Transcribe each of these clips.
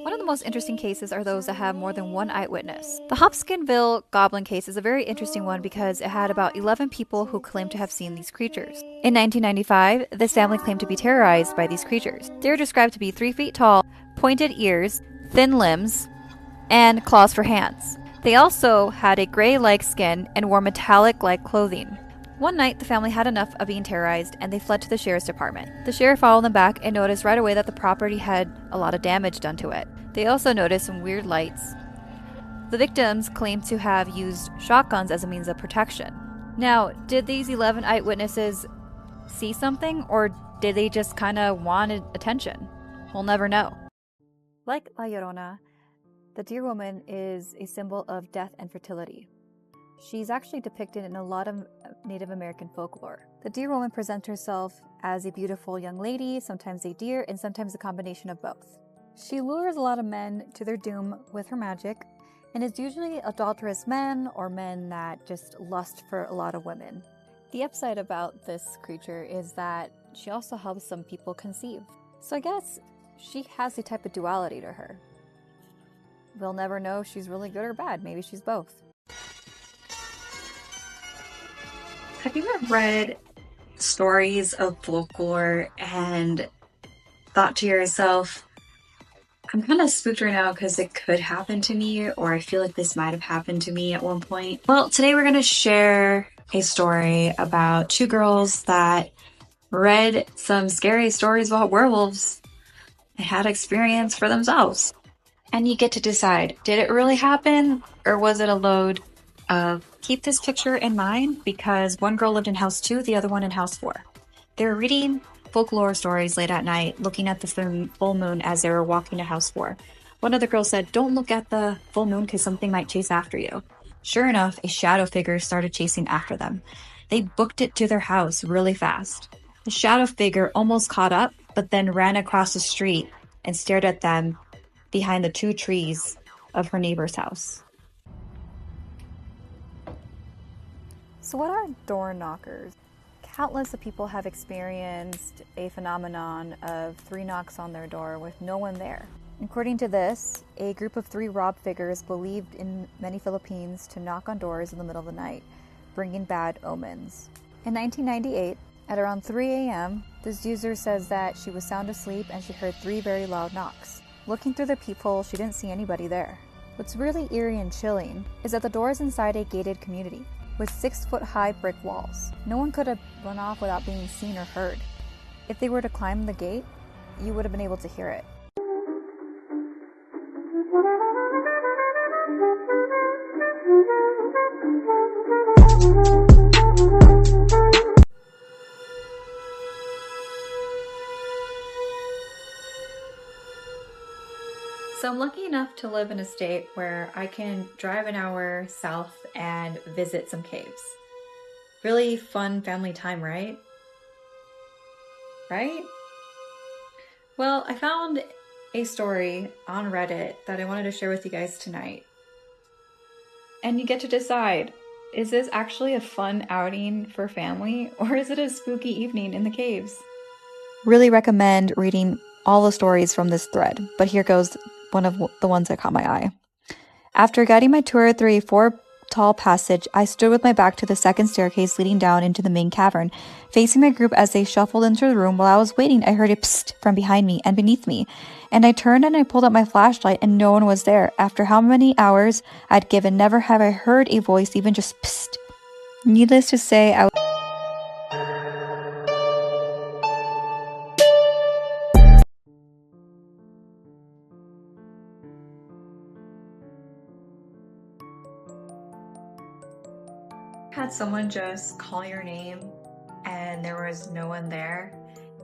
One of the most interesting cases are those that have more than one eyewitness. The Hopkinsville Goblin case is a very interesting one because it had about 11 people who claimed to have seen these creatures. In 1995, this family claimed to be terrorized by these creatures. They were described to be 3 feet tall, pointed ears, thin limbs, and claws for hands. They also had a gray-like skin and wore metallic-like clothing. One night, the family had enough of being terrorized and they fled to the sheriff's department. The sheriff followed them back and noticed right away that the property had a lot of damage done to it. They also noticed some weird lights. The victims claimed to have used shotguns as a means of protection. Now, did these 11 eyewitnesses see something, or did they just kind of wanted attention? We'll never know. Like La Llorona, the deer woman is a symbol of death and fertility. She's actually depicted in a lot of Native American folklore. The deer woman presents herself as a beautiful young lady, sometimes a deer, and sometimes a combination of both. She lures a lot of men to their doom with her magic, and is usually adulterous men or men that just lust for a lot of women. The upside about this creature is that she also helps some people conceive. So I guess she has a type of duality to her. We'll never know if she's really good or bad. Maybe she's both. Have you ever read stories of folklore and thought to yourself, I'm kind of spooked right now because it could happen to me, or I feel like this might have happened to me at one point? Well, today we're going to share a story about 2 girls that read some scary stories about werewolves and had experience for themselves. And you get to decide, did it really happen, or was it a load of keep this picture in mind because one girl lived in house 2, the other one in house 4. They were reading folklore stories late at night, looking at the full moon as they were walking to house 4. One of the girls said, don't look at the full moon because something might chase after you. Sure enough, a shadow figure started chasing after them. They booked it to their house really fast. The shadow figure almost caught up, but then ran across the street and stared at them behind the 2 trees of her neighbor's house. So what are door knockers? Countless of people have experienced a phenomenon of 3 knocks on their door with no one there. According to this, a group of 3 rob figures believed in many Philippines to knock on doors in the middle of the night, bringing bad omens. In 1998, at around 3 a.m., this user says that she was sound asleep and she heard 3 very loud knocks. Looking through the peephole, she didn't see anybody there. What's really eerie and chilling is that the door is inside a gated community with 6-foot-high brick walls. No one could have run off without being seen or heard. If they were to climb the gate, you would have been able to hear it. So I'm lucky enough to live in a state where I can drive an hour south and visit some caves. Really fun family time, right? Right? Well, I found a story on Reddit that I wanted to share with you guys tonight. And you get to decide, is this actually a fun outing for family, or is it a spooky evening in the caves? Really recommend reading all the stories from this thread, but here goes one of the ones that caught my eye. After guiding my tour through a 4-tall passage, I stood with my back to the second staircase leading down into the main cavern, facing my group as they shuffled into the room. While I was waiting, I heard a psst from behind me and beneath me, and I turned and I pulled out my flashlight and no one was there. After how many hours I'd given, never have I heard a voice even just psst. Needless to say, I had someone just call your name and there was no one there.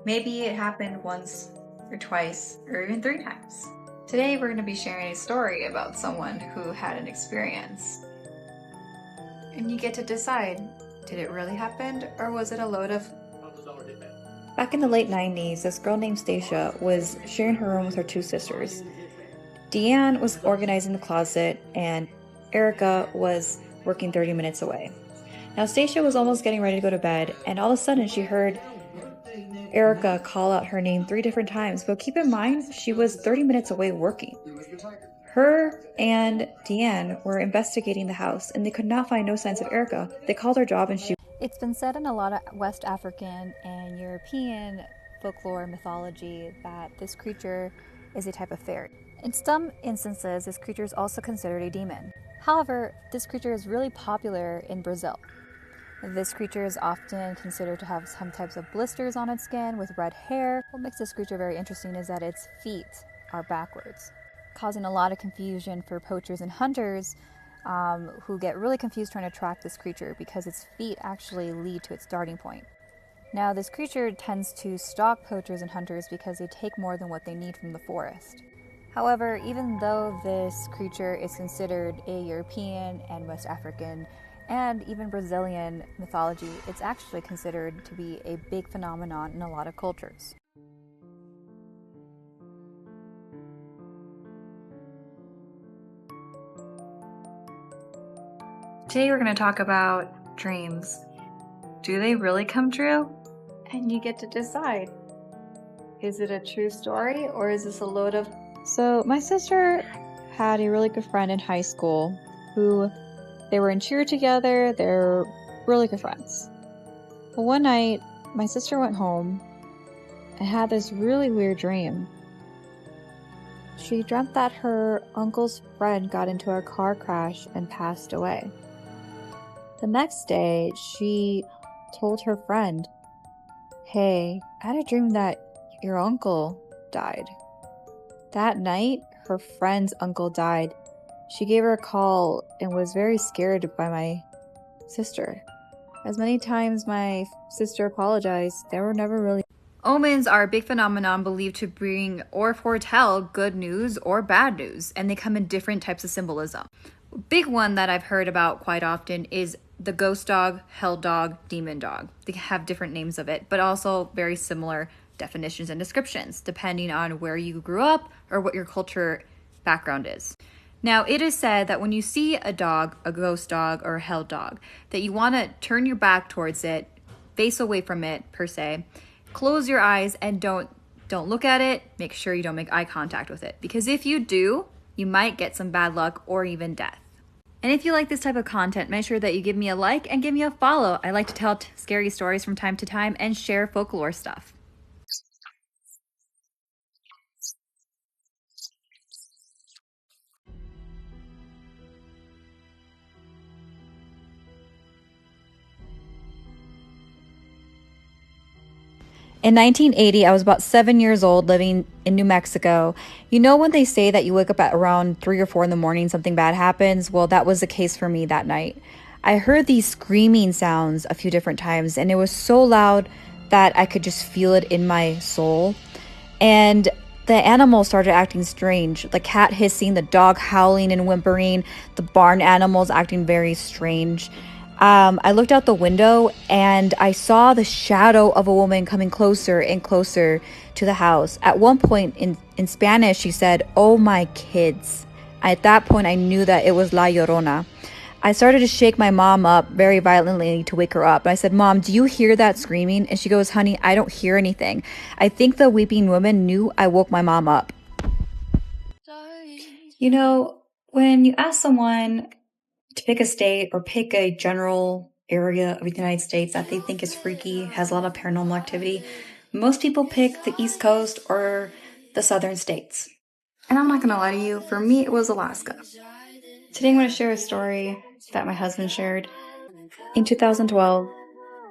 Maybe it happened once or twice or even 3 times. Today we're going to be sharing a story about someone who had an experience. And you get to decide, did it really happen or was it a load of... Back in the late 90s, this girl named Stacia was sharing her room with her 2 sisters. Deanne was organizing the closet and Erica was working 30 minutes away. Now Stacia was almost getting ready to go to bed, and all of a sudden she heard Erica call out her name 3 different times, but keep in mind, she was 30 minutes away working. Her and Deanne were investigating the house, and they could not find no signs of Erica. They called her job and she... It's been said in a lot of West African and European folklore and mythology that this creature is a type of fairy. In some instances, this creature is also considered a demon. However, this creature is really popular in Brazil. This creature is often considered to have some types of blisters on its skin with red hair. What makes this creature very interesting is that its feet are backwards, causing a lot of confusion for poachers and hunters who get really confused trying to track this creature because its feet actually lead to its starting point. Now, this creature tends to stalk poachers and hunters because they take more than what they need from the forest. However, even though this creature is considered a European and West African and even Brazilian mythology, it's actually considered to be a big phenomenon in a lot of cultures. Today we're going to talk about dreams. Do they really come true? And you get to decide. Is it a true story or is this a load of... So my sister had a really good friend in high school who they were in cheer together. They're really good friends. Well, one night, my sister went home and had this really weird dream. She dreamt that her uncle's friend got into a car crash and passed away. The next day, she told her friend, "Hey, I had a dream that your uncle died." That night, her friend's uncle died. She gave her a call and was very scared by my sister. As many times my sister apologized, they were never really... Omens are a big phenomenon believed to bring or foretell good news or bad news, and they come in different types of symbolism. A big one that I've heard about quite often is the ghost dog, hell dog, demon dog. They have different names of it, but also very similar definitions and descriptions, depending on where you grew up or what your culture background is. Now, it is said that when you see a dog, a ghost dog, or a hell dog, that you want to turn your back towards it, face away from it, per se, close your eyes, and don't look at it. Make sure you don't make eye contact with it, because if you do, you might get some bad luck or even death. And if you like this type of content, make sure that you give me a like and give me a follow. I like to tell scary stories from time to time and share folklore stuff. In 1980, I was about 7 years old living in New Mexico. You know when they say that you wake up at around 3 or 4 in the morning, something bad happens? Well, that was the case for me that night. I heard these screaming sounds a few different times, and it was so loud that I could just feel it in my soul. And the animals started acting strange. The cat hissing, the dog howling and whimpering, the barn animals acting very strange. I looked out the window and I saw the shadow of a woman coming closer and closer to the house. At one point in Spanish, she said, "Oh, my kids." At that point, I knew that it was La Llorona. I started to shake my mom up very violently to wake her up. I said, "Mom, do you hear that screaming?" And she goes, "Honey, I don't hear anything." I think the weeping woman knew I woke my mom up. You know, when you ask someone to pick a state or pick a general area of the United States that they think is freaky, has a lot of paranormal activity, most people pick the East Coast or the southern states. And I'm not going to lie to you, for me, it was Alaska. Today I'm going to share a story that my husband shared. In 2012,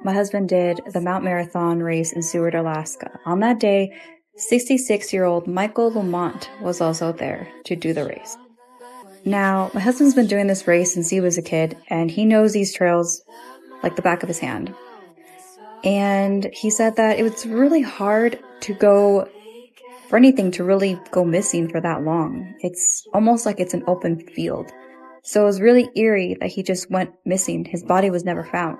my husband did the Mount Marathon race in Seward, Alaska. On that day, 66-year-old Michael Lamont was also there to do the race. Now, my husband's been doing this race since he was a kid, and he knows these trails like the back of his hand. And he said that it was really hard to go for anything to really go missing for that long. It's almost like it's an open field. So it was really eerie that he just went missing. His body was never found.